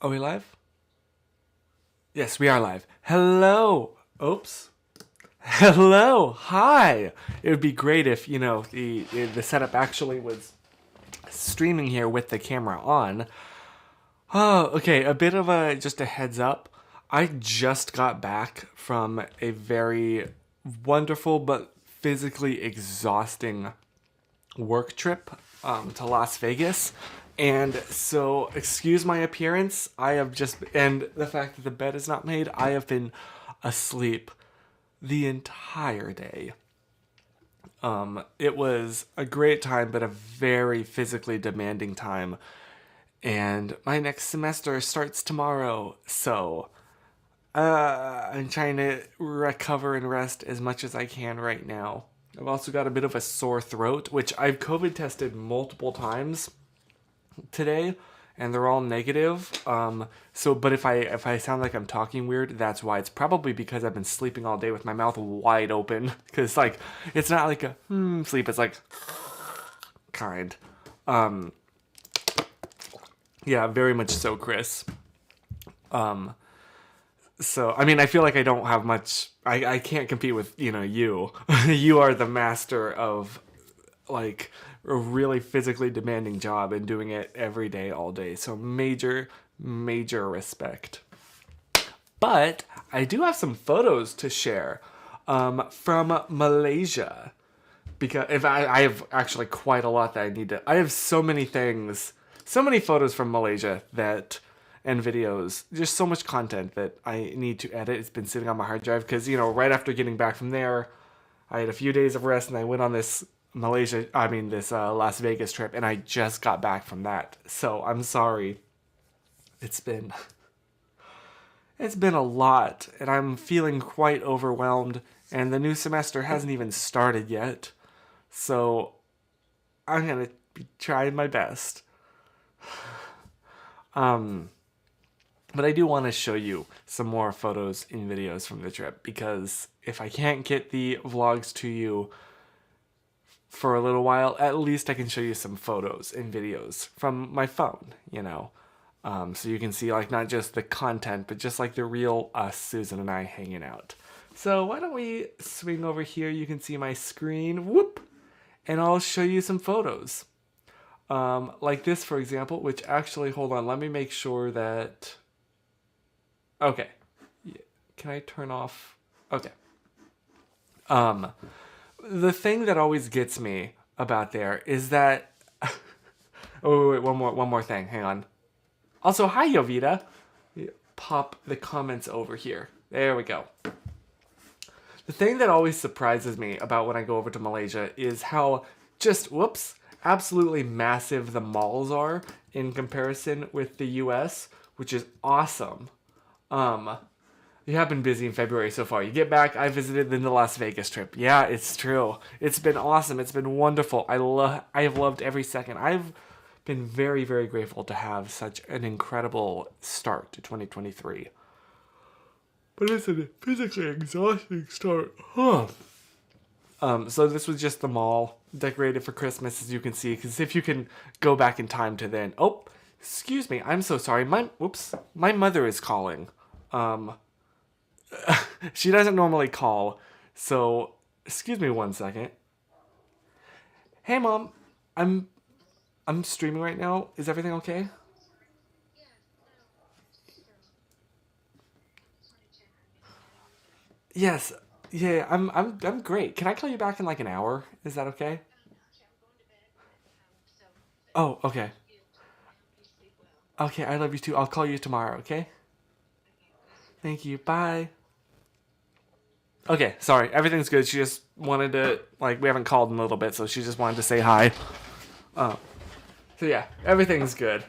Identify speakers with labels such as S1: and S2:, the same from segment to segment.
S1: Are we live? Yes, we are live. Hello. Oops. Hello. Hi. It would be great if, the setup actually was streaming here with the camera on. Oh, okay. A bit of just a heads up. I just got back from a very wonderful but physically exhausting work trip to Las Vegas. And so, excuse my appearance. And the fact that the bed is not made, I have been asleep the entire day. It was a great time, but a very physically demanding time. And my next semester starts tomorrow, so I'm trying to recover and rest as much as I can right now. I've also got a bit of a sore throat, which I've COVID tested multiple times today, and they're all negative. But if I sound like I'm talking weird, that's why. It's probably because I've been sleeping all day with my mouth wide open. Because it's not like a sleep. It's like kind. Yeah, very much so, Chris. So, I mean, I feel like I don't have much. I can't compete with, you. You are the master of, like, a really physically demanding job and doing it every day, all day. So, major, major respect. But I do have some photos to share from Malaysia. Because if I have actually quite a lot that I need to. I have so many things, so many photos from Malaysia and videos, just so much content that I need to edit. It's been sitting on my hard drive because, right after getting back from there, I had a few days of rest and I went on this Las Vegas trip, and I just got back from that. So I'm sorry. It's been a lot, and I'm feeling quite overwhelmed, and the new semester hasn't even started yet. So I'm going to be trying my best. But I do want to show you some more photos and videos from the trip, because if I can't get the vlogs to you for a little while, at least I can show you some photos and videos from my phone, so you can see, like, not just the content, but just like the real us, Susan and I, hanging out. So why don't we swing over here? You can see my screen, whoop, and I'll show you some photos. Like this, for example, which actually, hold on, let me make sure that... Okay. Can I turn off? Okay. The thing that always gets me about there is that... Oh, wait, one more thing. Hang on. Also, hi, Yovita. Pop the comments over here. There we go. The thing that always surprises me about when I go over to Malaysia is how absolutely massive the malls are in comparison with the US, which is awesome. You have been busy in February so far. You get back, I visited the Las Vegas trip. Yeah, it's true. It's been awesome. It's been wonderful. I have loved every second. I've been very, very grateful to have such an incredible start to 2023. But it's a physically exhausting start. So this was just the mall, decorated for Christmas, as you can see. Because if you can go back in time to then... Oh, excuse me. I'm so sorry. My mother is calling. She doesn't normally call. So, excuse me 1 second. Hey, Mom. I'm streaming right now. Is everything okay? Yes. Yeah, I'm great. Can I call you back in like an hour? Is that okay? Oh, okay. Okay, I love you too. I'll call you tomorrow, okay? Thank you. Bye. Okay, sorry. Everything's good. She just wanted to, we haven't called in a little bit, so she just wanted to say hi. So yeah, everything's good.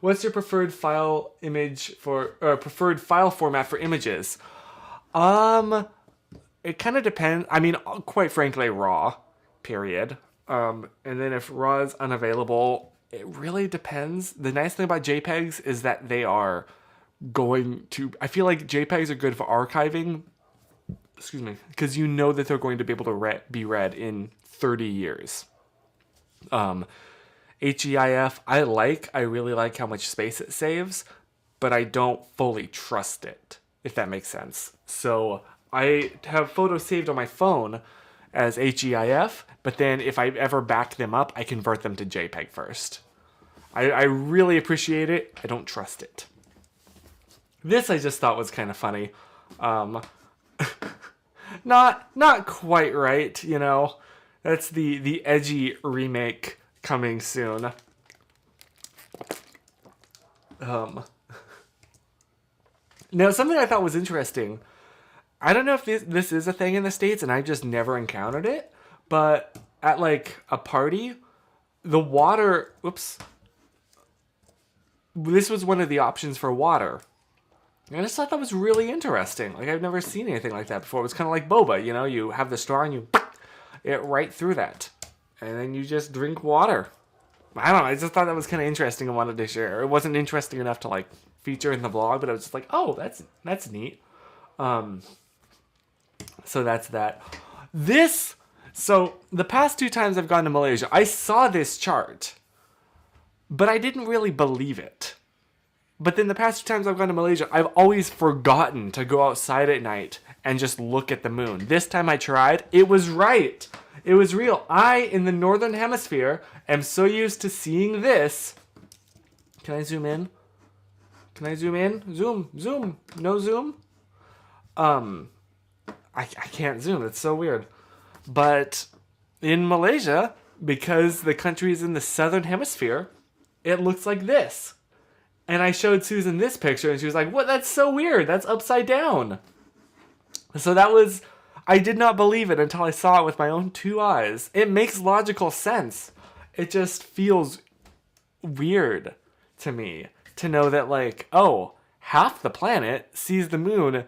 S1: What's your preferred preferred file format for images? It kind of depends. I mean, quite frankly, RAW, period. And then if RAW is unavailable, it really depends. The nice thing about JPEGs is that they are I feel like JPEGs are good for archiving, excuse me, because you know that they're going to be able to be read in 30 years. HEIF, I really like how much space it saves, but I don't fully trust it, if that makes sense. So I have photos saved on my phone as HEIF, but then if I ever back them up, I convert them to JPEG first. I really appreciate it. I don't trust it. This I just thought was kind of funny. Not quite right, you know. That's the edgy remake coming soon. Now, something I thought was interesting. I don't know if this is a thing in the States, and I just never encountered it. But at like a party, the water. Oops. This was one of the options for water. I just thought that was really interesting. Like, I've never seen anything like that before. It was kind of like boba, you know? You have the straw and you it right through that. And then you just drink water. I don't know. I just thought that was kind of interesting and wanted to share. It wasn't interesting enough to, like, feature in the vlog, but I was just like, oh, that's neat. So that's that. So the past 2 times I've gone to Malaysia, I saw this chart, but I didn't really believe it. But then the past 2 times I've gone to Malaysia, I've always forgotten to go outside at night and just look at the moon. This time I tried. It was right. It was real. I, in the northern hemisphere, am so used to seeing this. Can I zoom in? Can I zoom in? Zoom. No zoom? I can't zoom. It's so weird. But in Malaysia, because the country is in the southern hemisphere, it looks like this. And I showed Susan this picture, and she was like, what? That's so weird. That's upside down. So I did not believe it until I saw it with my own 2 eyes. It makes logical sense. It just feels weird to me to know that, like, oh, half the planet sees the moon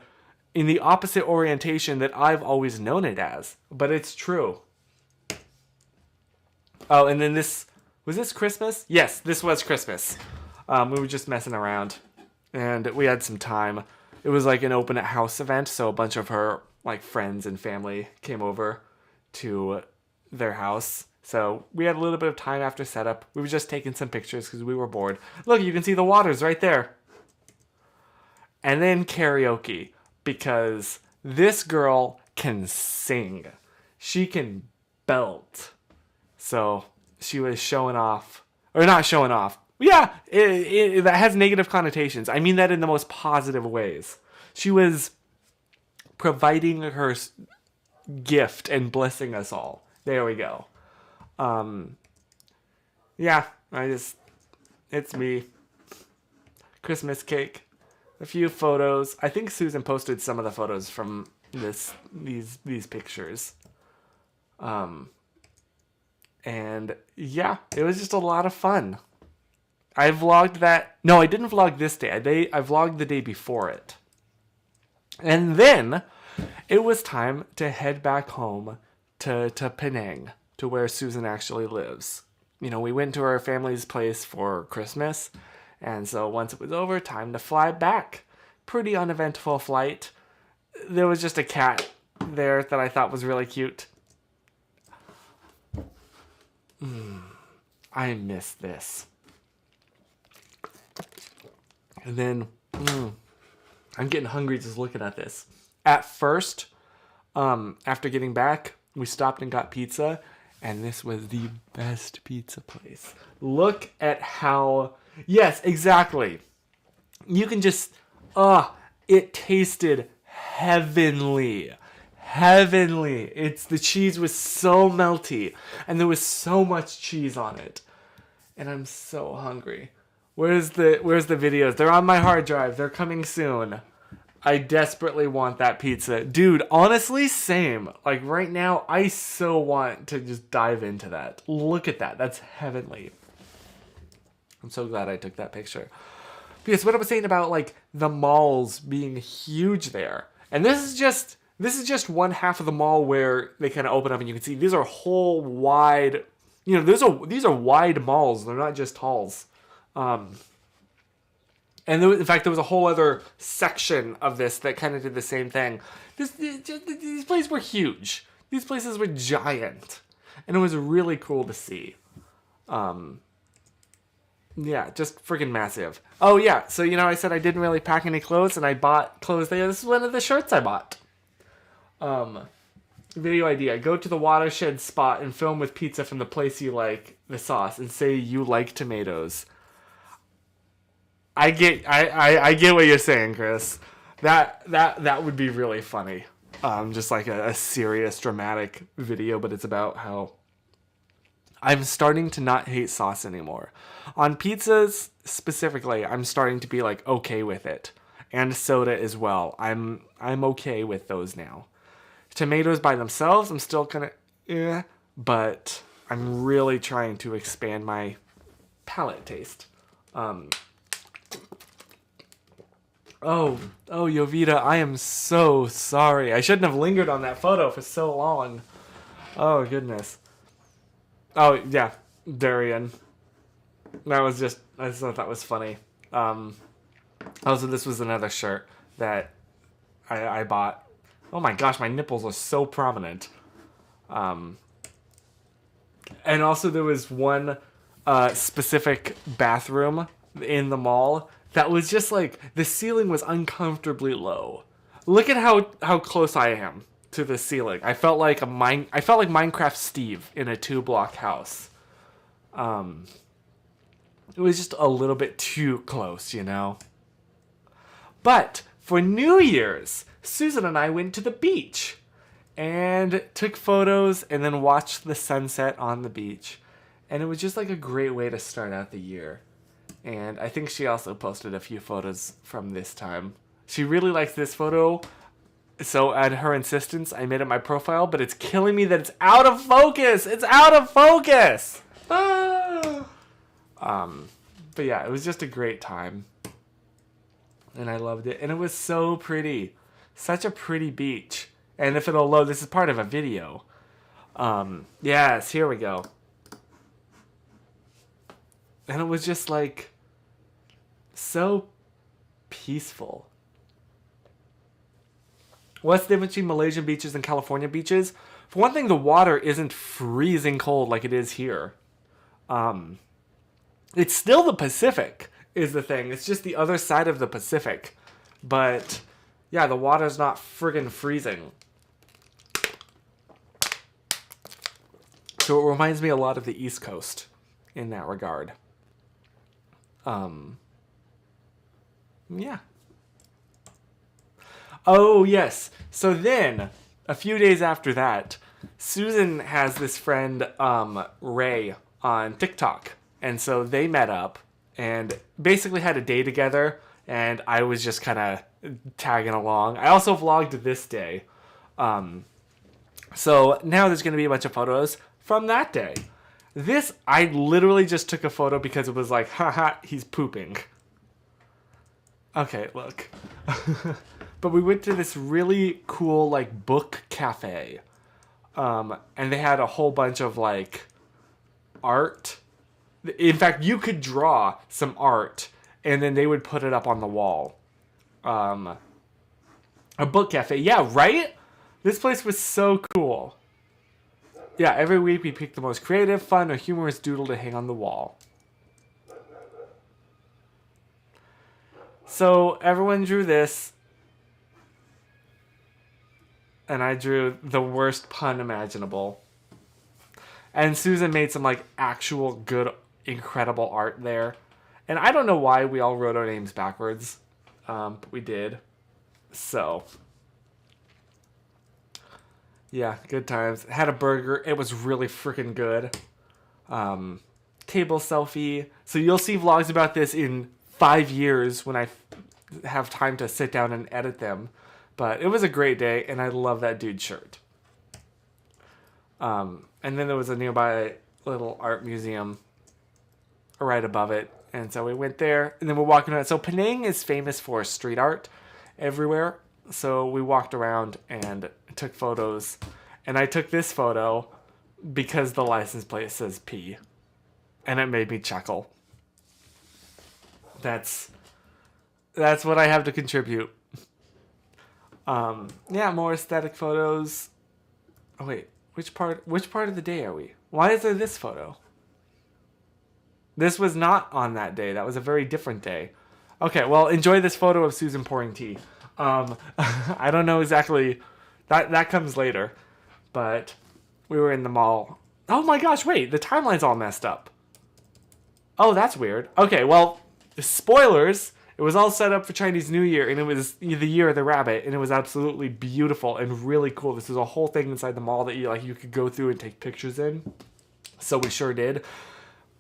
S1: in the opposite orientation that I've always known it as. But it's true. Oh, and then was this Christmas? Yes, this was Christmas. We were just messing around, and we had some time. It was like an open house event, so a bunch of her like friends and family came over to their house. So we had a little bit of time after setup. We were just taking some pictures because we were bored. Look, you can see the waters right there. And then karaoke, because this girl can sing. She can belt. So she was showing off, or not showing off. Yeah, that has negative connotations. I mean that in the most positive ways. She was providing her gift and blessing us all. There we go. Yeah, it's me. Christmas cake. A few photos. I think Susan posted some of the photos from these pictures. And yeah, it was just a lot of fun. I vlogged that. No, I didn't vlog this day. I vlogged the day before it. And then it was time to head back home to Penang, to where Susan actually lives. You know, we went to her family's place for Christmas. And so once it was over, time to fly back. Pretty uneventful flight. There was just a cat there that I thought was really cute. I miss this. And then, I'm getting hungry just looking at this. At first, after getting back, we stopped and got pizza, and this was the best pizza place. Look at how, yes, exactly. You can just, it tasted heavenly. Heavenly. The cheese was so melty, and there was so much cheese on it. And I'm so hungry. Where's the videos? They're on my hard drive. They're coming soon. I desperately want that pizza. Dude, honestly, same. Like right now, I so want to just dive into that. Look at that. That's heavenly. I'm so glad I took that picture. Because what I was saying about like the malls being huge there. And this is just one half of the mall where they kind of open up and you can see these are whole wide, you know, these are wide malls. They're not just halls. And in fact, there was a whole other section of this that kind of did the same thing. These places were huge. These places were giant. And it was really cool to see. Yeah, just freaking massive. Oh yeah, so I said I didn't really pack any clothes, and I bought clothes there. This is one of the shirts I bought. Video idea: go to the watershed spot and film with pizza from the place you like the sauce, and say you like tomatoes. I get what you're saying, Chris. That would be really funny. Just like a serious dramatic video, but it's about how I'm starting to not hate sauce anymore. On pizzas specifically, I'm starting to be like okay with it. And soda as well. I'm okay with those now. Tomatoes by themselves, I'm still kind of but I'm really trying to expand my palate taste. Oh, Yovita, I am so sorry. I shouldn't have lingered on that photo for so long. Oh, goodness. Oh, yeah, Darian. I just thought that was funny. Also, this was another shirt that I bought. Oh my gosh, my nipples are so prominent. And also there was one specific bathroom in the mall that was just like, the ceiling was uncomfortably low. Look at how close I am to the ceiling. I felt like Minecraft Steve in a 2-block house. It was just a little bit too close, But for New Year's, Susan and I went to the beach and took photos and then watched the sunset on the beach. And it was just like a great way to start out the year. And I think she also posted a few photos from this time. She really likes this photo, so at her insistence, I made it my profile, but it's killing me that it's out of focus! It's out of focus! Ah! But yeah, it was just a great time. And I loved it. And it was so pretty. Such a pretty beach. And if it'll load, this is part of a video. Yes, here we go. And it was just like so peaceful. What's the difference between Malaysian beaches and California beaches? For one thing, the water isn't freezing cold like it is here. It's still the Pacific is the thing. It's just the other side of the Pacific. But yeah, the water's not friggin' freezing. So it reminds me a lot of the East Coast in that regard. Yeah. Oh, yes. So then, a few days after that, Susan has this friend, Ray, on TikTok. And so they met up and basically had a day together. And I was just kind of tagging along. I also vlogged this day. So now there's going to be a bunch of photos from that day. This, I literally just took a photo because it was like, haha, he's pooping. Okay, look. But we went to this really cool, like, book cafe. And they had a whole bunch of, like, art. In fact, you could draw some art, and then they would put it up on the wall. A book cafe. Yeah, right? This place was so cool. Yeah, every week we pick the most creative, fun, or humorous doodle to hang on the wall. So everyone drew this. And I drew the worst pun imaginable. And Susan made some, like, actual good, incredible art there. And I don't know why we all wrote our names backwards. But we did. So. Yeah, good times. Had a burger. It was really freaking good. Table selfie. So you'll see vlogs about this in 5 years when I have time to sit down and edit them. But it was a great day, and I love that dude's shirt. And then there was a nearby little art museum right above it. And so we went there, and then we're walking around. So Penang is famous for street art everywhere. So we walked around and took photos. And I took this photo because the license plate says P. And it made me chuckle. That's what I have to contribute. Yeah, more aesthetic photos. Oh wait, which part of the day are we? Why is there this photo? This was not on that day. That was a very different day. Okay, well, enjoy this photo of Susan pouring tea. I don't know exactly. That comes later, but we were in the mall. Oh my gosh! Wait, the timeline's all messed up. Oh, that's weird. Okay, well, spoilers. It was all set up for Chinese New Year, and it was the year of the rabbit, and it was absolutely beautiful and really cool. This was a whole thing inside the mall that you could go through and take pictures in. So we sure did.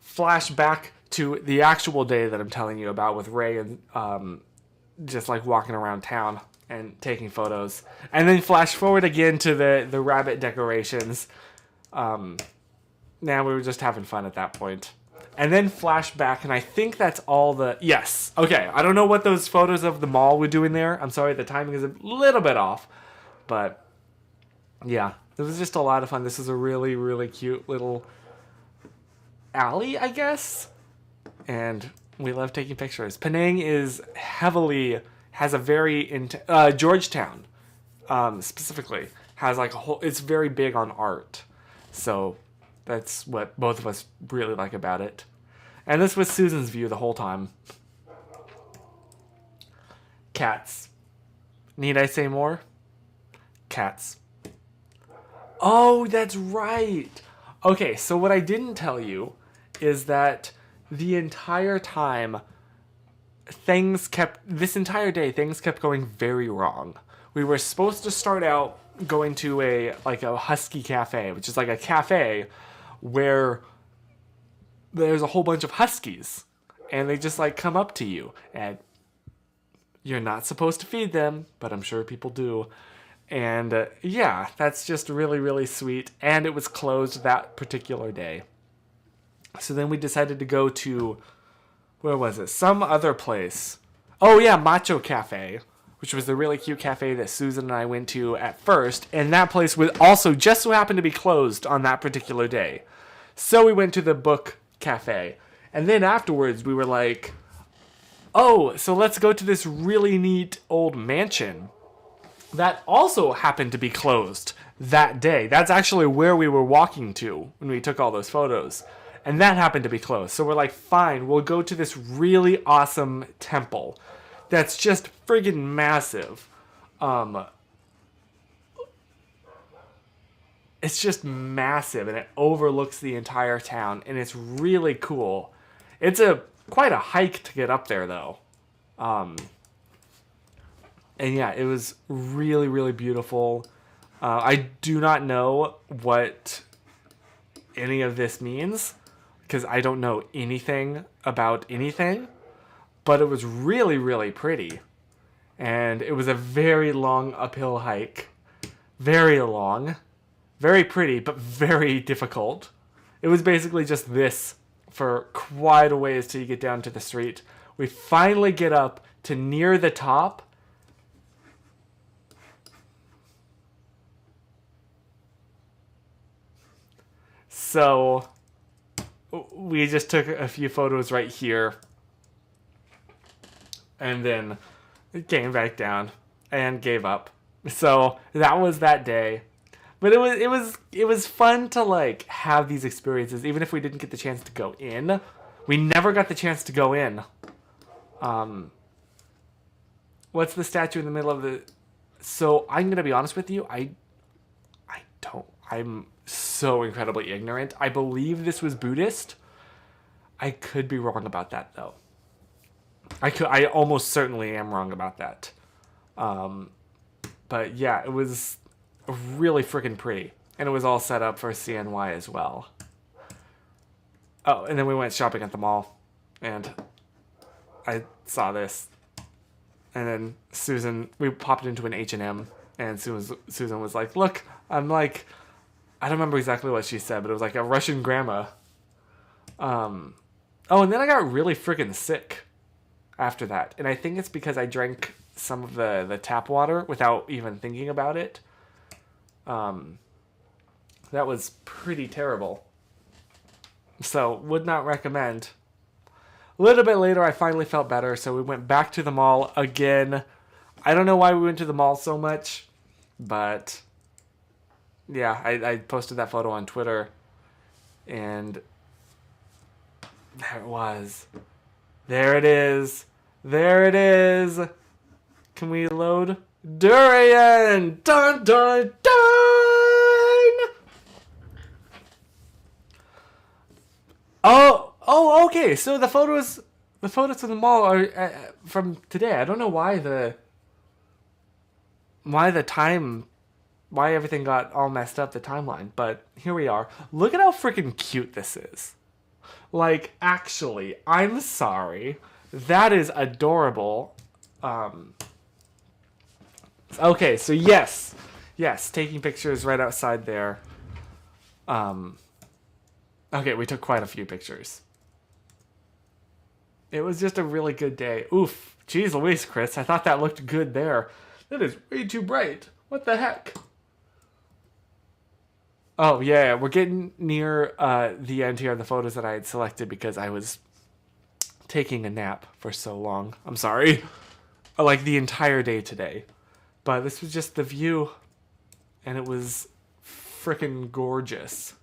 S1: Flash back to the actual day that I'm telling you about with Ray and just like walking around town and taking photos, and then flash forward again to the rabbit decorations. Now we were just having fun at that point. And then flash back, and I think that's all the... Yes. Okay, I don't know what those photos of the mall were doing there. I'm sorry, the timing is a little bit off. But, yeah, it was just a lot of fun. This is a really, really cute little alley, I guess. And we love taking pictures. Penang is has a very... Georgetown, specifically, has like a whole... It's very big on art. So... That's what both of us really like about it. And this was Susan's view the whole time. Cats. Need I say more? Cats. Oh, that's right. Okay, so what I didn't tell you is that the entire time, this entire day, things kept going very wrong. We were supposed to start out going to a husky cafe, which is like a cafe where there's a whole bunch of huskies, and they just like come up to you, and you're not supposed to feed them, but I'm sure people do. And yeah, that's just really, really sweet. And it was closed that particular day. So then we decided to go to, where was it? Some other place. Oh yeah, Macho Cafe, which was the really cute cafe that Susan and I went to at first. And that place would also just so happen to be closed on that particular day. So we went to the book cafe. And then afterwards we were like, oh, so let's go to this really neat old mansion that also happened to be closed that day. That's actually where we were walking to when we took all those photos. And that happened to be closed. So we're like, fine, we'll go to this really awesome temple that's just friggin' massive. It's just massive, and it overlooks the entire town, and it's really cool. It's quite a hike to get up there, though. And yeah, it was really, really beautiful. I do not know what any of this means, because I don't know anything about anything, but it was really, really pretty. And it was a very long uphill hike. Very long. Very pretty, but very difficult. It was basically just this for quite a ways till you get down to the street. We finally get up to near the top. So we just took a few photos right here. And then came back down and gave up. So that was that day. But it was fun to like have these experiences, even if we didn't get the chance to go in. We never got the chance to go in. What's the statue in the middle of the? So I'm gonna be honest with you. I don't. I'm so incredibly ignorant. I believe this was Buddhist. I could be wrong about that though. I almost certainly am wrong about that. But yeah, it was really freaking pretty. And it was all set up for CNY as well. Oh, and then we went shopping at the mall. And I saw this. And then we popped into an H&M. And Susan was like, look, I'm like, I don't remember exactly what she said, but it was like a Russian grandma. Oh, and then I got really freaking sick after that. And I think it's because I drank some of the tap water without even thinking about it. That was pretty terrible. So, would not recommend. A little bit later, I finally felt better, so we went back to the mall again. I don't know why we went to the mall so much, but yeah, I posted that photo on Twitter, and There it was. There it is. There it is. Can we load? Durian! Dun dun dun! Oh, okay. So the photos from the mall are from today. I don't know why why everything got all messed up, the timeline, but here we are. Look at how freaking cute this is. Like, actually, I'm sorry. That is adorable. Okay, so yes, taking pictures right outside there. Okay, we took quite a few pictures. It was just a really good day. Oof, jeez Louise, Chris, I thought that looked good there. That is way too bright. What the heck? Oh, yeah, we're getting near the end here of the photos that I had selected because I was taking a nap for so long. I'm sorry. Like, the entire day today. But this was just the view, and it was freaking gorgeous.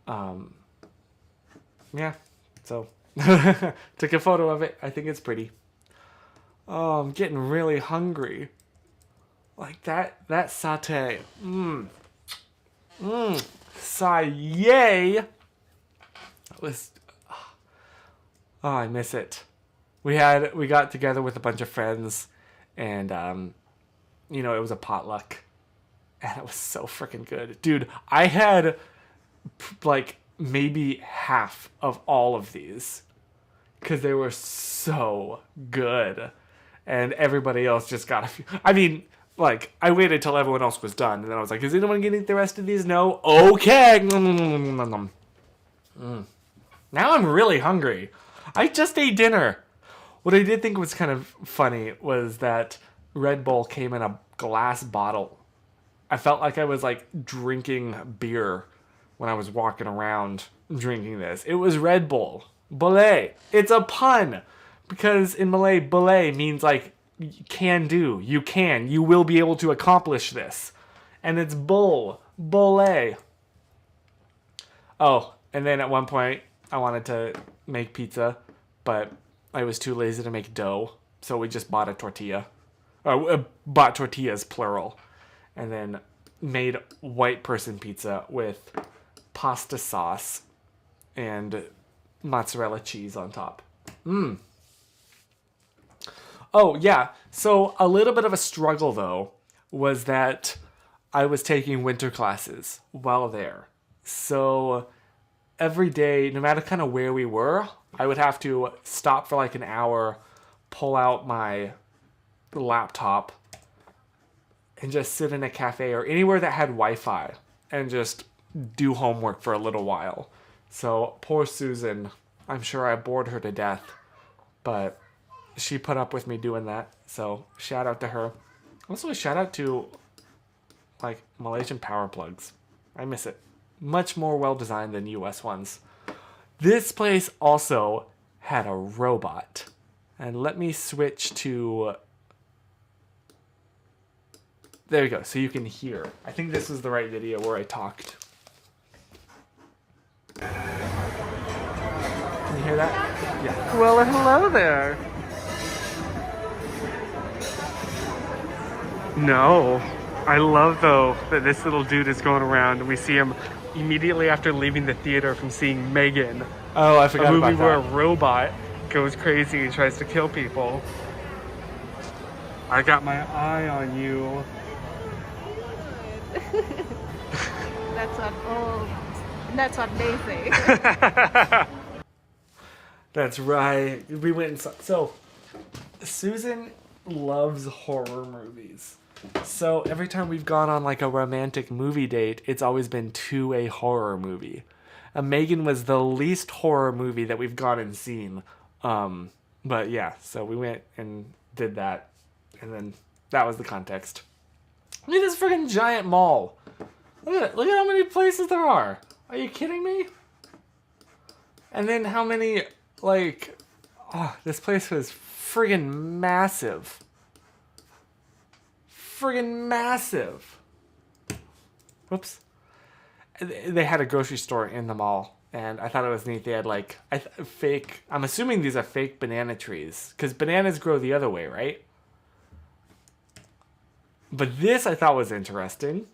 S1: Yeah, so took a photo of it. I think it's pretty. Oh, I'm getting really hungry. Like that satay. Yay! It was. Oh, I miss it. We got together with a bunch of friends, and it was a potluck, and it was so freaking good, dude. I had like maybe half of all of these because they were so good, and everybody else just got a few. I mean, like, I waited till everyone else was done, and then I was like, is anyone getting the rest of these? No? Okay. Now I'm really hungry. I just ate dinner. What I did think was kind of funny was that Red Bull came in a glass bottle. I felt like I was like drinking beer when I was walking around drinking this. It was Red Bull. Belay. It's a pun. Because in Malay, belay means like can do. You can. You will be able to accomplish this. And it's bull. Belay. Oh, and then at one point I wanted to make pizza, but I was too lazy to make dough. So we just bought a tortilla. Bought tortillas, plural. And then made white person pizza with pasta sauce and mozzarella cheese on top. Oh, yeah. So a little bit of a struggle, though, was that I was taking winter classes while there. So every day, no matter kind of where we were, I would have to stop for like an hour, pull out my laptop, and just sit in a cafe or anywhere that had Wi-Fi and just do homework for a little while. So poor Susan, I'm sure I bored her to death, but she put up with me doing that. So shout out to her. Also a shout out to like Malaysian power plugs. I miss it. Much more well designed than US ones. This place also had a robot. And let me switch to... There we go, so you can hear. I think this was the right video where I talked. Can you hear that? Yeah. Well, hello there. No. I love, though, that this little dude is going around and we see him immediately after leaving the theater from seeing Megan. Oh, I forgot about that. A movie where a robot goes crazy and tries to kill people. I got my eye on you.
S2: That's what they say.
S1: That's right. We went and saw... So, Susan loves horror movies. So, every time we've gone on like a romantic movie date, it's always been to a horror movie. Megan was the least horror movie that we've gone and seen. But yeah, so we went and did that. And then that was the context. Look at this freaking giant mall. Look at it. Look at how many places there are. Are you kidding me? And then how many, like... Oh, this place was friggin' massive. Friggin' massive. Whoops. They had a grocery store in the mall. And I thought it was neat. They had like fake. I'm assuming these are fake banana trees because bananas grow the other way, right? But this I thought was interesting.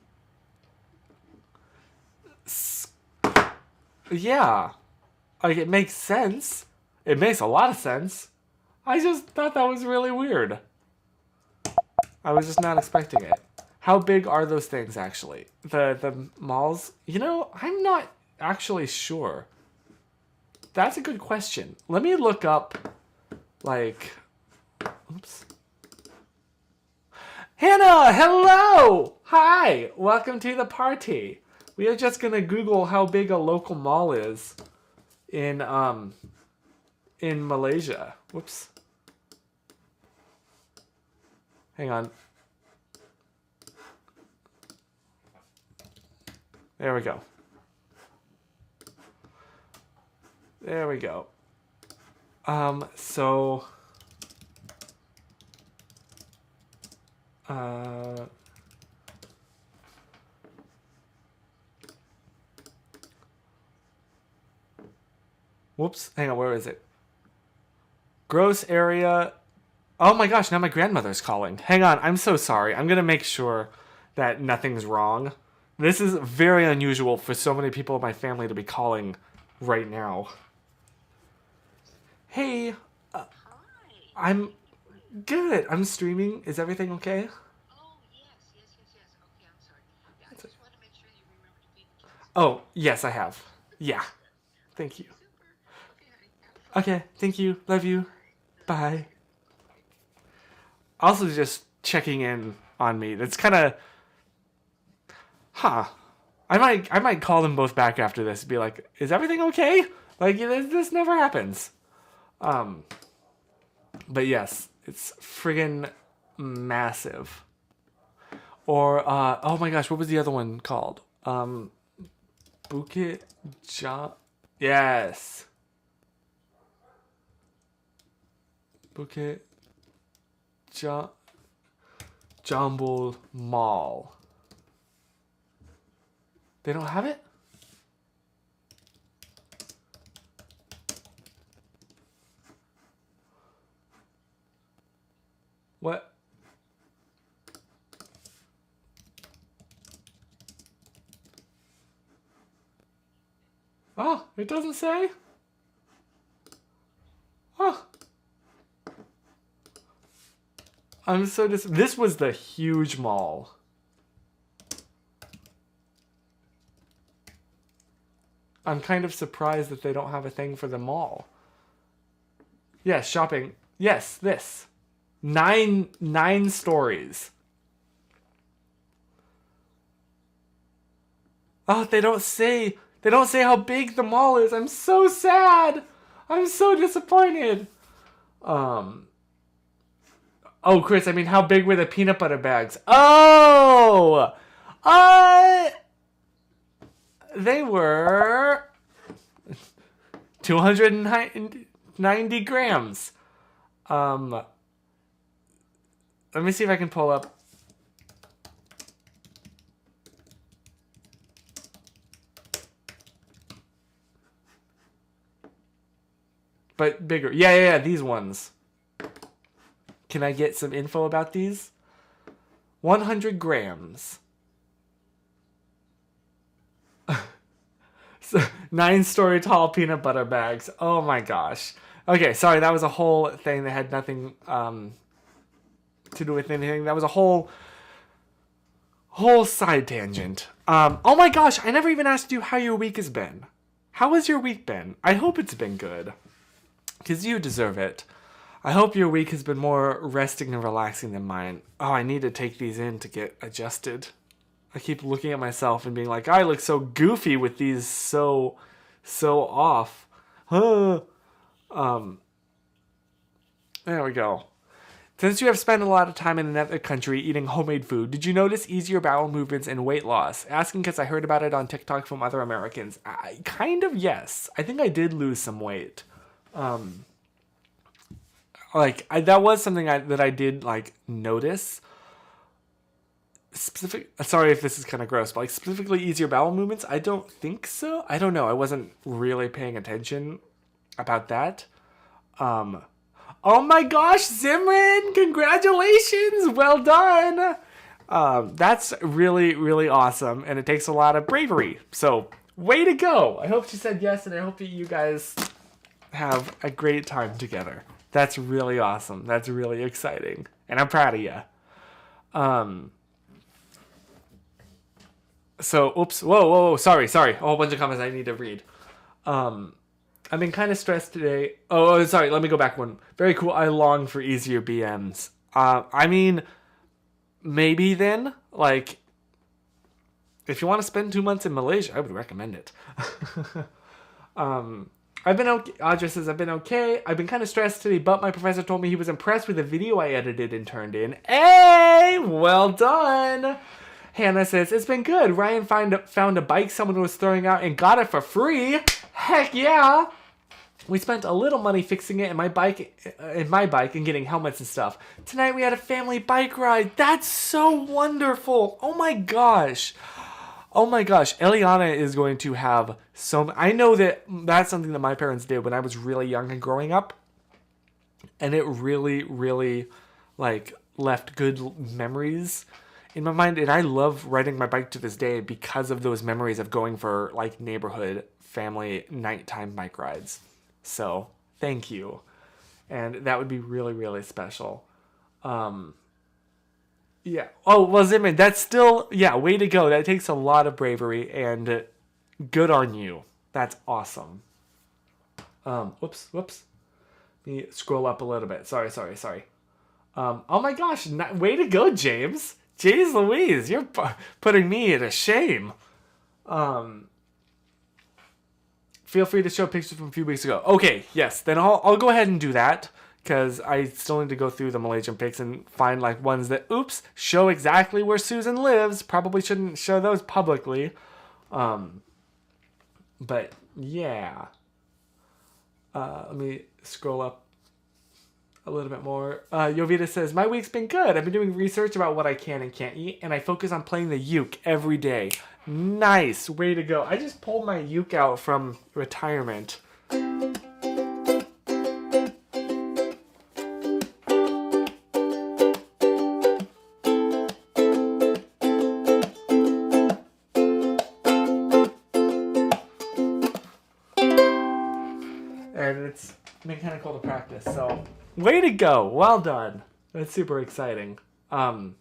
S1: Yeah, like it makes sense. It makes a lot of sense. I just thought that was really weird. I was just not expecting it. How big are those things actually? The malls? You know, I'm not actually sure. That's a good question. Let me look up, like, oops. Hannah, hello! Hi, welcome to the party. We are just gonna Google how big a local mall is in Malaysia. Whoops. Hang on. There we go. There we go. So whoops, hang on, where is it? Gross area. Oh my gosh, now my grandmother's calling. Hang on, I'm so sorry. I'm gonna make sure that nothing's wrong. This is very unusual for so many people in my family to be calling right now. Hey, I'm good. I'm streaming. Is everything okay?
S3: Oh, yes. Okay, I'm sorry. Yeah, I just want to make sure you remember to feed the kids.
S1: Oh, yes, I have. Yeah. Thank you.
S3: Super. Okay, honey. Have fun.
S1: Okay, thank you. Love you. Bye. Also, just checking in on me. That's kind of, huh? I might call them both back after this and be like, "Is everything okay?" Like this never happens. But yes, it's friggin' massive. Or oh my gosh, what was the other one called? Bukit Yes. Bukit Jambul Mall. They don't have it? What? Oh, it doesn't say? Oh. I'm so this was the huge mall. I'm kind of surprised that they don't have a thing for the mall. Yes, shopping. Yes, this. Nine stories. Oh, they don't say how big the mall is. I'm so sad. I'm so disappointed. Oh, Chris, I mean, how big were the peanut butter bags? Oh! They were 290 grams. Let me see if I can pull up. But bigger. Yeah, these ones. Can I get some info about these? 100 grams. So, 9-story tall peanut butter bags. Oh my gosh. Okay, sorry, that was a whole thing that had nothing to do with anything. That was a whole side tangent. Oh my gosh, I never even asked you how your week has been. How has your week been? I hope it's been good. Because you deserve it. I hope your week has been more resting and relaxing than mine. Oh, I need to take these in to get adjusted. I keep looking at myself and being like, I look so goofy with these so off. There we go. Since you have spent a lot of time in another country eating homemade food, did you notice easier bowel movements and weight loss? Asking because I heard about it on TikTok from other Americans. Yes. I think I did lose some weight. That was something that I did notice. Sorry if this is kind of gross, but like specifically easier bowel movements, I don't think so. I don't know. I wasn't really paying attention about that. Oh my gosh, Zimran, congratulations. Well done. That's really, really awesome. And it takes a lot of bravery. So way to go. I hope she said yes. And I hope that you guys have a great time together. That's really awesome. That's really exciting. And I'm proud of you. So, oops, whoa, sorry, a whole bunch of comments I need to read. I've been kind of stressed today. Sorry, let me go back one. Very cool, I long for easier BMs. I mean, maybe then, like, if you want to spend 2 months in Malaysia, I would recommend it. I've been okay. Audra says, I've been okay. I've been kind of stressed today, but my professor told me he was impressed with the video I edited and turned in. Hey, well done. Hannah says, it's been good. Ryan found a bike someone was throwing out and got it for free. Heck yeah. We spent a little money fixing it in my bike and getting helmets and stuff. Tonight we had a family bike ride. That's so wonderful. Oh my gosh. Eliana is going to have I know that's something that my parents did when I was really young and growing up. And it really, really like left good memories in my mind, and I love riding my bike to this day because of those memories of going for like neighborhood family nighttime bike rides. So thank you, and that would be really, really special. Yeah. Oh well, Zimmerman, that's still way to go. That takes a lot of bravery, and good on you. That's awesome. Whoops. Let me scroll up a little bit. Sorry. Oh my gosh, way to go, James. Jeez Louise, you're putting me to shame. Feel free to show pictures from a few weeks ago. Okay, yes, then I'll go ahead and do that, because I still need to go through the Malaysian pics and find like ones that, show exactly where Susan lives. Probably shouldn't show those publicly. But yeah. Let me scroll up a little bit more. Yovita says, my week's been good. I've been doing research about what I can and can't eat, and I focus on playing the uke every day. Nice. Way to go. I just pulled my uke out from retirement. And it's been kind of cool to practice, so way to go. Well done. That's super exciting. Sorry,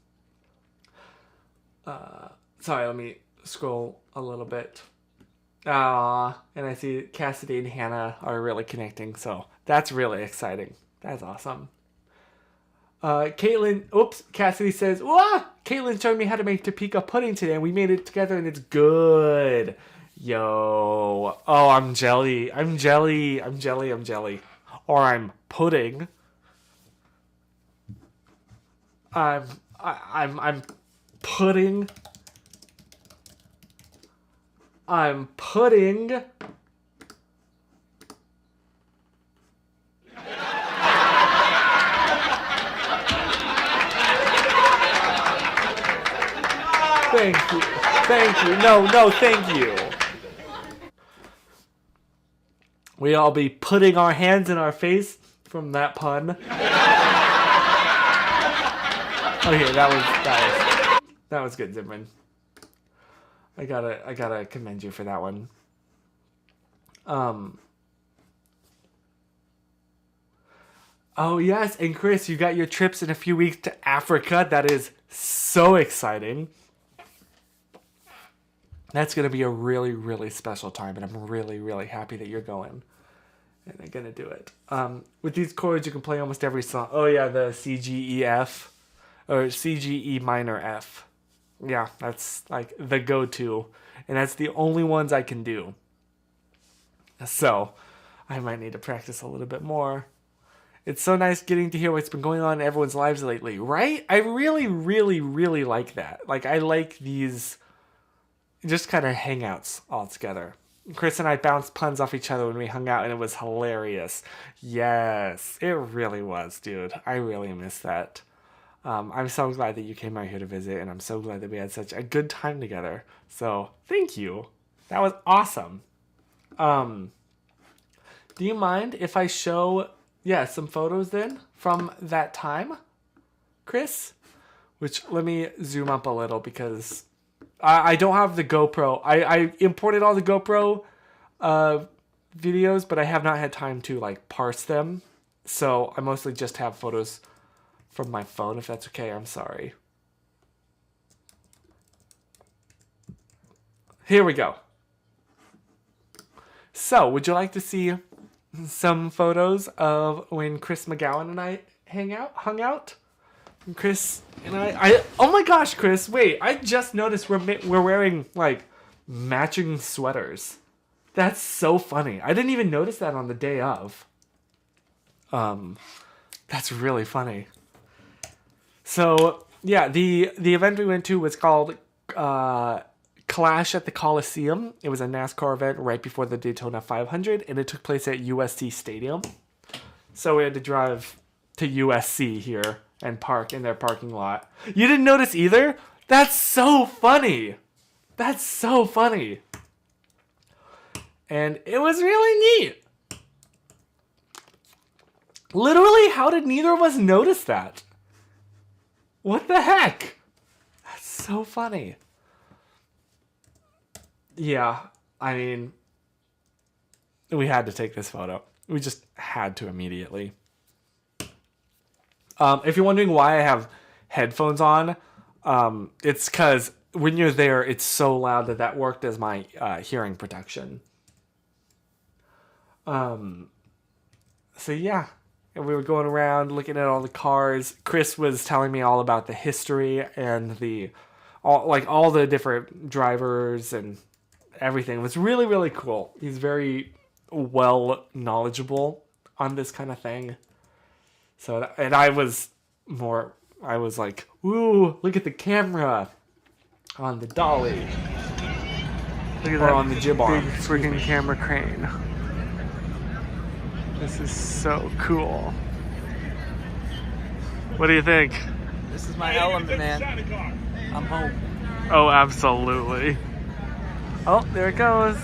S1: let me scroll a little bit. And I see Cassidy and Hannah are really connecting, so that's really exciting. That's awesome. Cassidy says, wah! Caitlin showed me how to make Topeka pudding today, and we made it together, and it's good. Yo. Oh, I'm jelly. Or I'm pudding. I'm pudding. I'm pudding. Thank you. No, thank you. We all be putting our hands in our face from that pun. Okay, that was good, Zimmerman. I gotta commend you for that one. Oh yes, and Chris, you got your trips in a few weeks to Africa. That is so exciting. That's gonna be a really, really special time, and I'm really, really happy that you're going. And I'm gonna do it. With these chords, you can play almost every song. Oh yeah, the C, G, E, F. Or C, G, E minor, F. Yeah, that's like the go-to. And that's the only ones I can do. So, I might need to practice a little bit more. It's so nice getting to hear what's been going on in everyone's lives lately, right? I really, really, really like that. Like, I like these just kind of hangouts all together. Chris and I bounced puns off each other when we hung out, and it was hilarious. Yes, it really was, dude. I really miss that. I'm so glad that you came out here to visit, and I'm so glad that we had such a good time together. So thank you. That was awesome. Do you mind if I show, some photos then from that time, Chris? Which, let me zoom up a little because I don't have the GoPro. I imported all the GoPro videos, but I have not had time to like parse them. So I mostly just have photos from my phone, if that's okay. I'm sorry. Here we go. So, would you like to see some photos of when Chris McGowan and I hung out? And Chris and oh my gosh, Chris, wait, I just noticed we're wearing like matching sweaters. That's so funny. I didn't even notice that on the day of. That's really funny. So, yeah, the event we went to was called Clash at the Coliseum. It was a NASCAR event right before the Daytona 500, and it took place at USC Stadium. So we had to drive to USC here and park in their parking lot. You didn't notice either? That's so funny. That's so funny. And it was really neat. Literally, how did neither of us notice that? What the heck? That's so funny. Yeah, I mean, we had to take this photo. We just had to immediately. If you're wondering why I have headphones on, it's because when you're there, it's so loud that worked as my hearing protection. So yeah, and we were going around looking at all the cars. Chris was telling me all about the history and all the different drivers and everything. It was really, really cool. He's very well knowledgeable on this kind of thing. So, and I was like, ooh, look at the camera on the dolly. Look at that on the jib arm.
S4: Big freaking camera crane. This is so cool. What do you think?
S5: This is my element, man. I'm home.
S4: Oh, absolutely. Oh, there it goes.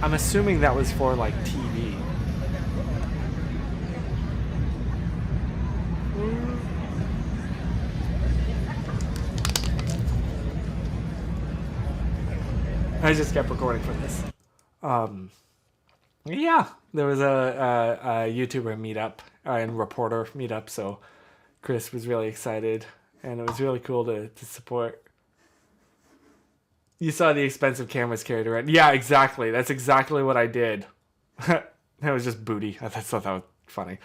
S1: I'm assuming that was for like TV. I just kept recording for this. Yeah, there was a YouTuber meetup and reporter meetup, so Chris was really excited, and it was really cool to support. You saw the expensive cameras carried around. Yeah, exactly. That's exactly what I did. That was just booty. I thought that was funny.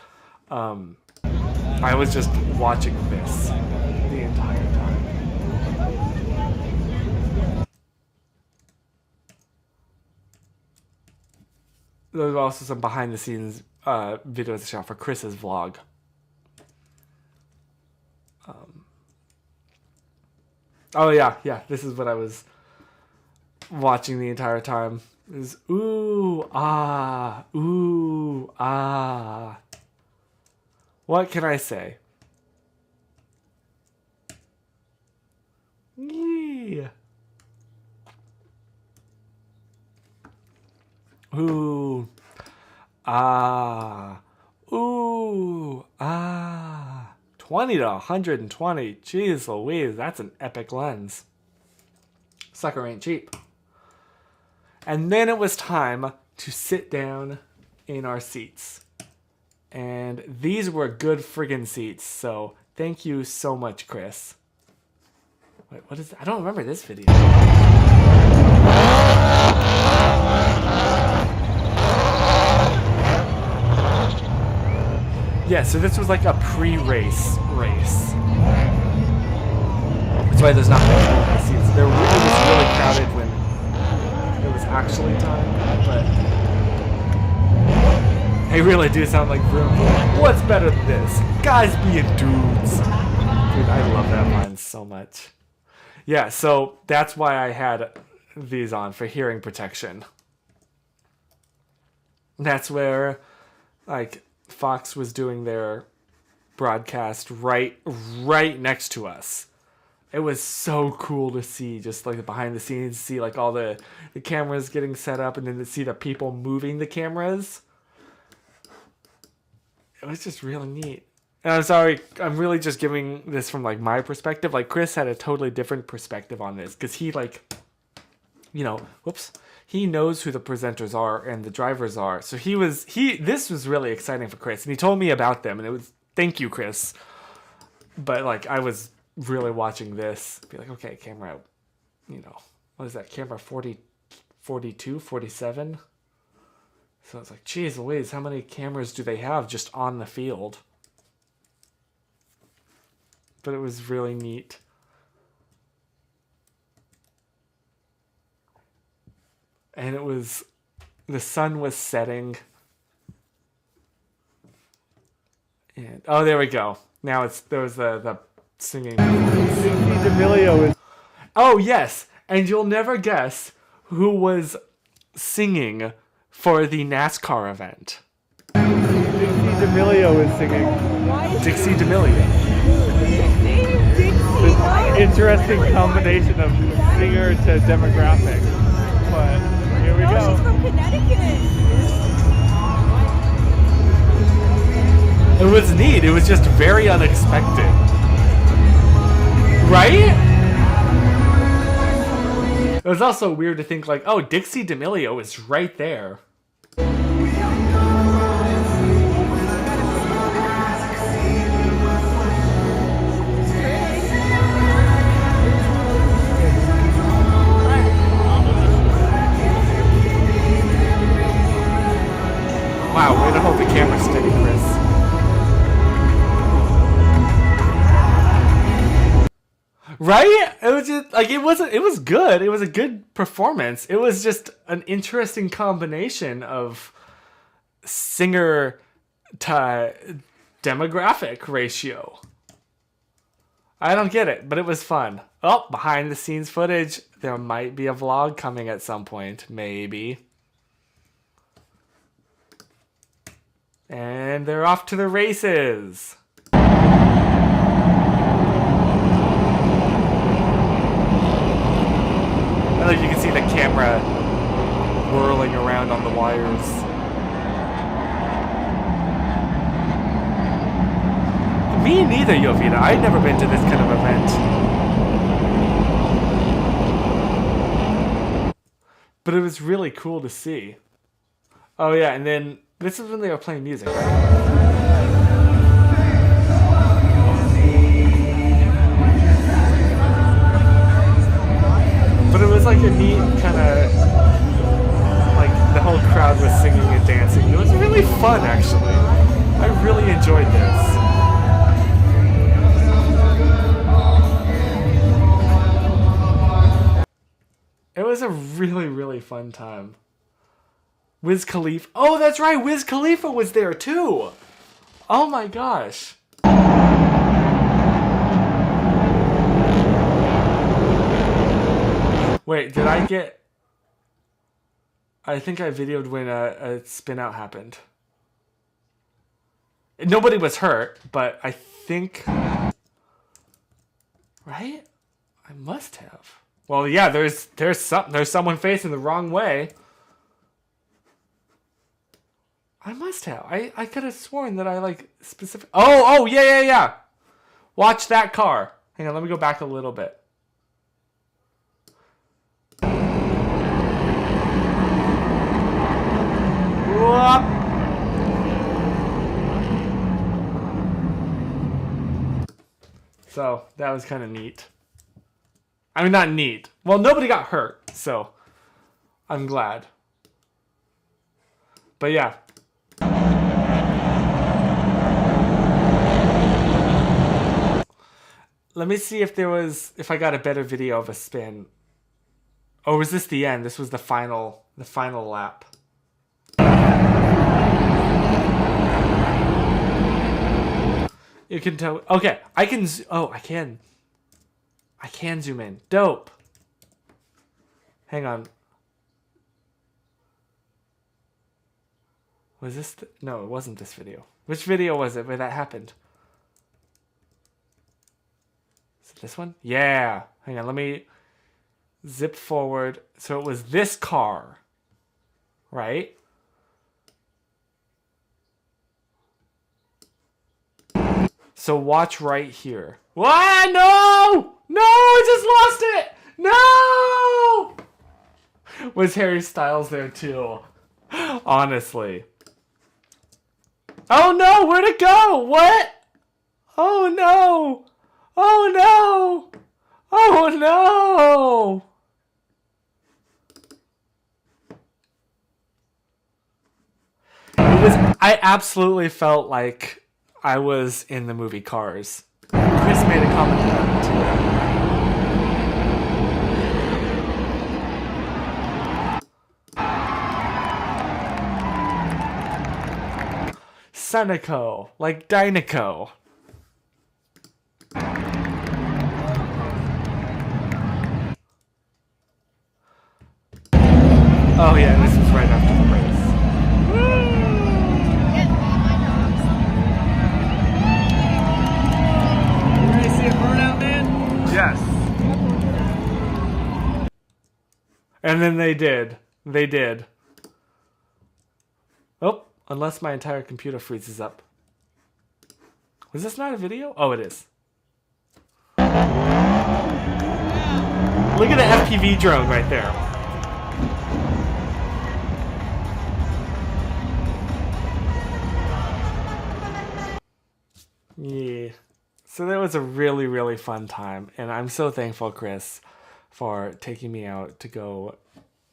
S1: I was just watching this the entire time. There was also some behind the scenes videos I shot for Chris's vlog. Oh yeah, this is what I was watching the entire time. It was ooh ah. What can I say? Yeah. Ooh. Ah. Ooh. Ah. 20 to 120. Jeez Louise, that's an epic lens. Sucker ain't cheap. And then it was time to sit down in our seats. And these were good friggin' seats, so thank you so much, Chris. Wait, what is that? I don't remember this video. Yeah, so this was like a pre-race race. That's why there's not many people in the seats. It was really crowded when it was actually time, but they really do sound like vroom vroom. What's better than this? Guys being dudes. Dude, I love that line so much. Yeah, so that's why I had these on, for hearing protection. That's where, like, Fox was doing their broadcast right next to us. It was so cool to see, just like behind the scenes, see like all the cameras getting set up, and then to see the people moving the cameras. It was just really neat. And I'm sorry, I'm really just giving this from like my perspective. Like Chris had a totally different perspective on this because he like, you know, he knows who the presenters are and the drivers are. So this was really exciting for Chris, and he told me about them, and it was thank you, Chris. But like I was really watching this, be like, okay, camera, you know, what is that? Camera 40, 42, 47? So it's like, geez Louise, how many cameras do they have just on the field? But it was really neat. And the sun was setting. And, oh, there we go. Now there was the singing.
S4: Dixie D'Amelio is.
S1: Oh, yes. And you'll never guess who was singing for the NASCAR event.
S4: Dixie D'Amelio is singing.
S1: Dixie D'Amelio.
S4: Interesting combination of singer to demographic. But here we go.
S2: She's from Connecticut.
S1: It was neat. It was just very unexpected. Right? It was also weird to think like, oh, Dixie D'Amelio is right there. Wow, way to hold the camera steady, Chris. Right? It was just like it was good. It was a good performance. It was just an interesting combination of singer to demographic ratio. I don't get it, but it was fun. Oh, behind the scenes footage. There might be a vlog coming at some point, maybe. And they're off to the races. And like you can see the camera whirling around on the wires. Me neither, Yovita. I'd never been to this kind of event. But it was really cool to see. Oh yeah, and then this is when they were playing music, right? But it was like a neat kind of, like the whole crowd was singing and dancing. It was really fun, actually. I really enjoyed this. It was a really, really fun time. Wiz Khalifa. Oh, that's right. Wiz Khalifa was there too. Oh my gosh. Wait, did I get... I think I videoed when a spin out happened. Nobody was hurt, but I think... Right? I must have. Well, yeah, there's someone facing the wrong way. I must have. I could have sworn that I like specific. Oh, yeah. Watch that car. Hang on, let me go back a little bit. Whoop. So that was kind of neat. I mean, not neat. Well, nobody got hurt, so I'm glad. But yeah. Let me see if I got a better video of a spin. Oh, was this the end? This was the final lap. You can tell. Okay, I can. Oh, I can. I can zoom in. Dope. Hang on. Was this? No, it wasn't this video. Which video was it where that happened? Is it this one? Yeah. Hang on, let me zip forward. So it was this car, right? So watch right here. What? No! No! I just lost it! No! Was Harry Styles there too? Honestly. Oh no! Where'd it go? What? Oh no! Oh no! Oh no! It was. I absolutely felt like I was in the movie Cars. Chris made a comment about it too. Seneco, like Dynaco. Oh yeah, this was right after the race. Yes. And then they did. They did. Oh, unless my entire computer freezes up. Was this not a video? Oh, it is. Look at the FPV drone right there. Yeah. So that was a really, really fun time. And I'm so thankful, Chris, for taking me out to go,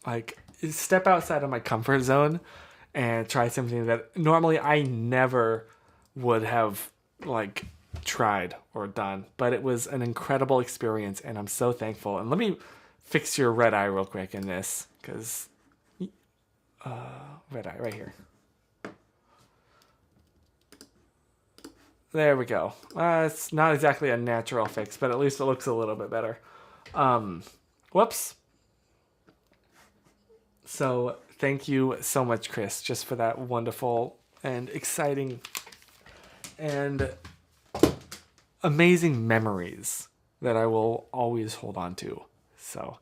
S1: like, step outside of my comfort zone and try something that normally I never would have, like, tried or done. But it was an incredible experience, and I'm so thankful. And let me fix your red eye real quick in this, because... red eye, right here. There we go. It's not exactly a natural fix, but at least it looks a little bit better. Whoops. So thank you so much, Chris, just for that wonderful and exciting and amazing memories that I will always hold on to. So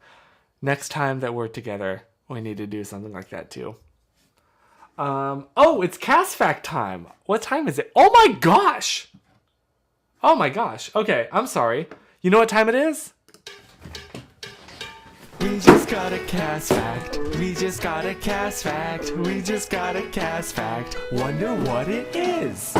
S1: next time that we're together, we need to do something like that too. Oh, it's Cast Fact time. What time is it? Oh my gosh! Oh my gosh. Okay, I'm sorry. You know what time it is? We just got a Cast Fact. We just got a Cast Fact. We just got a Cast Fact. Wonder what it is.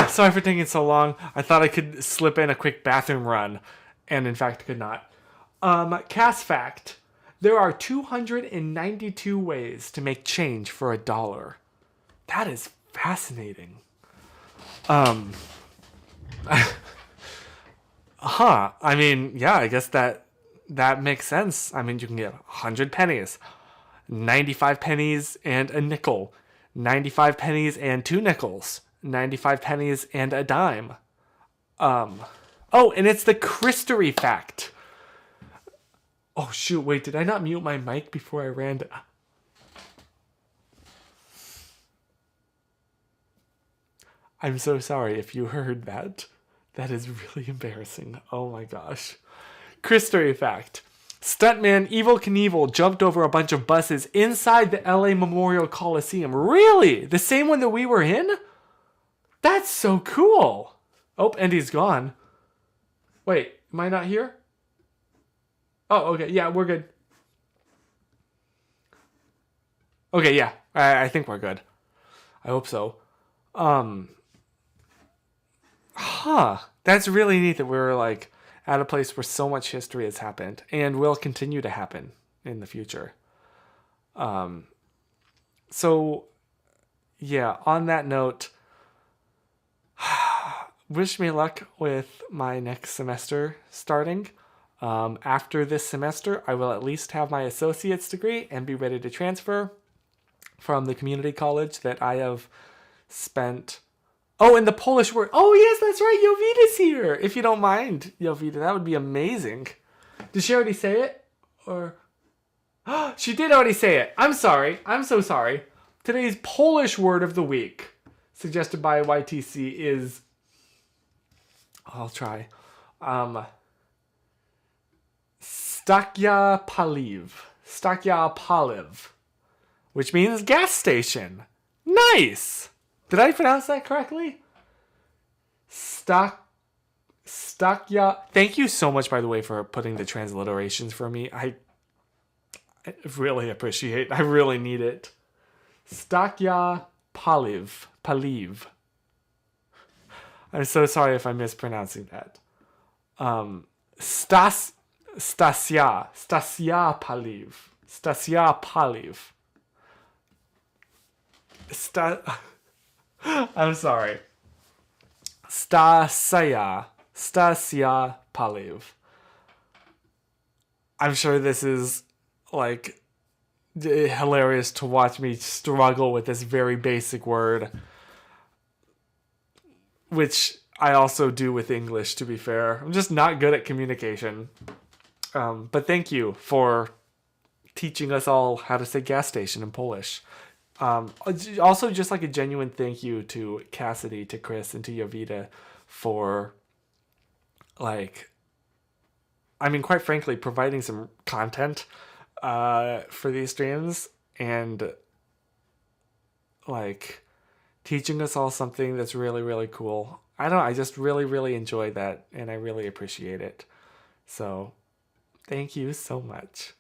S1: Sorry for taking so long. I thought I could slip in a quick bathroom run, and in fact could not. Cast Fact. There are 292 ways to make change for $1. That is fascinating. I mean, yeah, I guess that makes sense. I mean, you can get 100 pennies, 95 pennies and a nickel, 95 pennies and 2 nickels, 95 pennies and a dime. Oh, and it's the Christery fact. Oh, shoot, wait, did I not mute my mic before I ran to... I'm so sorry if you heard that. That is really embarrassing. Oh my gosh. Christery fact. Stuntman Evel Knievel jumped over a bunch of buses inside the LA Memorial Coliseum. Really? The same one that we were in? That's so cool. Oh, and he's gone. Wait, am I not here? Oh, okay. Yeah, we're good. Okay, yeah. I think we're good. I hope so. That's really neat that we're like at a place where so much history has happened and will continue to happen in the future. So yeah, on that note, wish me luck with my next semester starting. After this semester, I will at least have my associate's degree and be ready to transfer from the community college that I have spent. Oh, and the Polish word. Oh, yes, that's right. Jovita's here. If you don't mind, Jovita, that would be amazing. Did she already say it? Or she did already say it. I'm sorry. I'm so sorry. Today's Polish word of the week, suggested by YTC, is... I'll try. Stacja paliw. Stacja paliw. Which means gas station. Nice! Did I pronounce that correctly? Stacja. Thank you so much, by the way, for putting the transliterations for me. I really appreciate. I really need it. Stacja paliw. Paliw. I'm so sorry if I'm mispronouncing that. Stacja paliw. Stacja paliw. I'm sorry. Stacja paliw. I'm sure this is like hilarious to watch me struggle with this very basic word, which I also do with English, to be fair. I'm just not good at communication. But thank you for teaching us all how to say gas station in Polish. Also, just like a genuine thank you to Cassidy, to Chris, and to Jovita for, like, I mean, quite frankly, providing some content for these streams and, like, teaching us all something that's really, really cool. I don't know, I just really, really enjoy that, and I really appreciate it. So, thank you so much.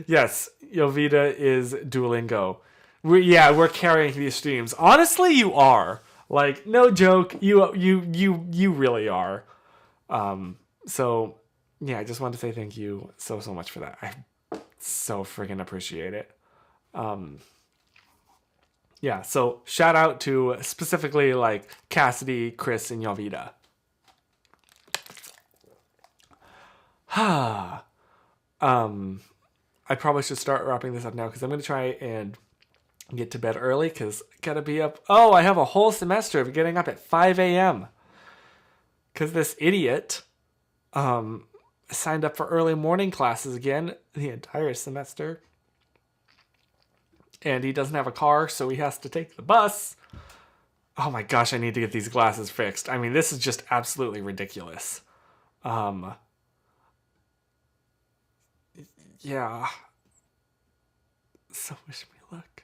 S1: Yes, Jovita is Duolingo. We're carrying these streams. Honestly, you are. Like, no joke, you really are. So, yeah, I just wanted to say thank you so much for that. I so friggin' appreciate it. Yeah, so shout out to specifically like Cassidy, Chris, and Jovita. I probably should start wrapping this up now because I'm going to try and get to bed early because I got to be up. Oh, I have a whole semester of getting up at 5 a.m. because this idiot signed up for early morning classes again the entire semester. And he doesn't have a car, so he has to take the bus. Oh my gosh, I need to get these glasses fixed. I mean, this is just absolutely ridiculous. Yeah. So wish me luck.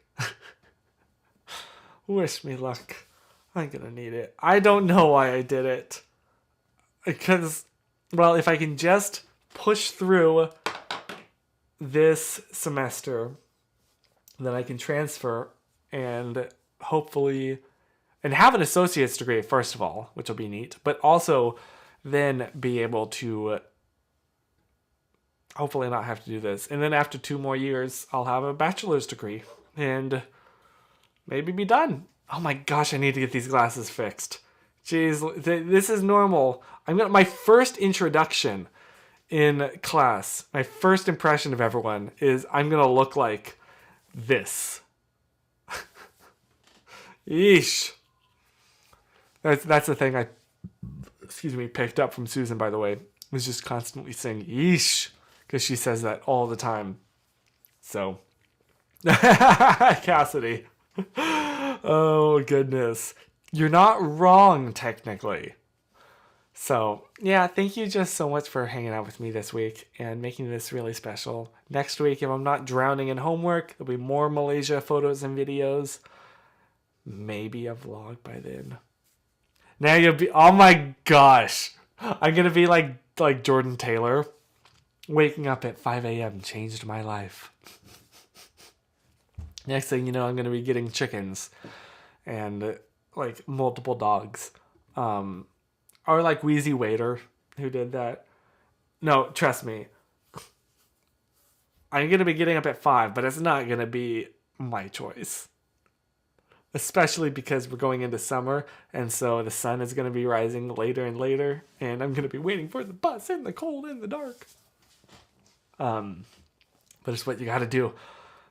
S1: Wish me luck. I'm gonna need it. I don't know why I did it. Because, well, if I can just push through this semester, then I can transfer and hopefully, and have an associate's degree, first of all, which will be neat, but also then be able to hopefully not have to do this. And then after 2 more years, I'll have a bachelor's degree and maybe be done. Oh my gosh, I need to get these glasses fixed. Jeez, this is normal. My first introduction in class, my first impression of everyone is I'm gonna look like this. Yeesh. That's the thing I picked up from Susan, by the way, was just constantly saying yeesh, because she says that all the time. So Cassidy. Oh goodness. You're not wrong, technically. So, yeah, thank you just so much for hanging out with me this week and making this really special. Next week, if I'm not drowning in homework, there'll be more Malaysia photos and videos. Maybe a vlog by then. Now you'll be... Oh my gosh. I'm going to be like Jordan Taylor. Waking up at 5 a.m. changed my life. Next thing you know, I'm going to be getting chickens and like multiple dogs. Or like Wheezy Waiter, who did that. No, trust me. I'm going to be getting up at 5, but it's not going to be my choice. Especially because we're going into summer, and so the sun is going to be rising later and later, and I'm going to be waiting for the bus in the cold, in the dark. But it's what you got to do. I'm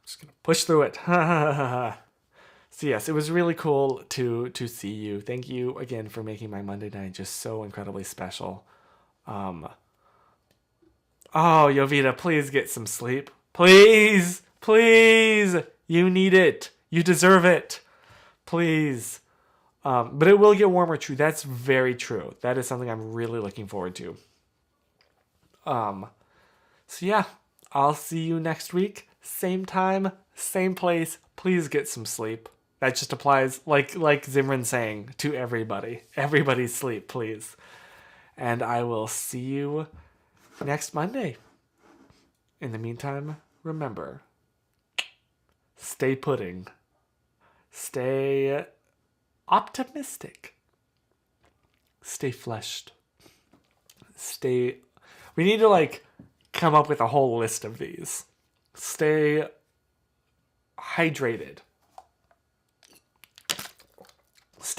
S1: just going to push through it. So yes, it was really cool to see you. Thank you again for making my Monday night just so incredibly special. Oh, Jovita, please get some sleep. Please, please. You need it. You deserve it. Please. But it will get warmer, true. That's very true. That is something I'm really looking forward to. So yeah, I'll see you next week. Same time, same place. Please get some sleep. That just applies, like Zimran saying, to everybody. Everybody sleep, please. And I will see you next Monday. In the meantime, remember, stay pudding. Stay optimistic. Stay fleshed. We need to come up with a whole list of these. Stay hydrated.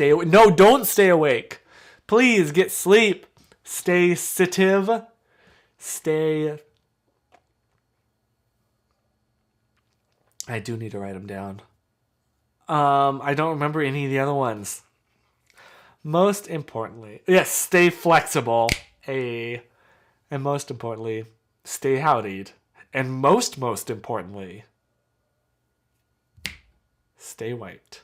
S1: No, don't stay awake. Please get sleep. Stay sensitive. I do need to write them down. I don't remember any of the other ones. Most importantly, yes, stay flexible. And most importantly, stay howdied. And most importantly, stay wiped.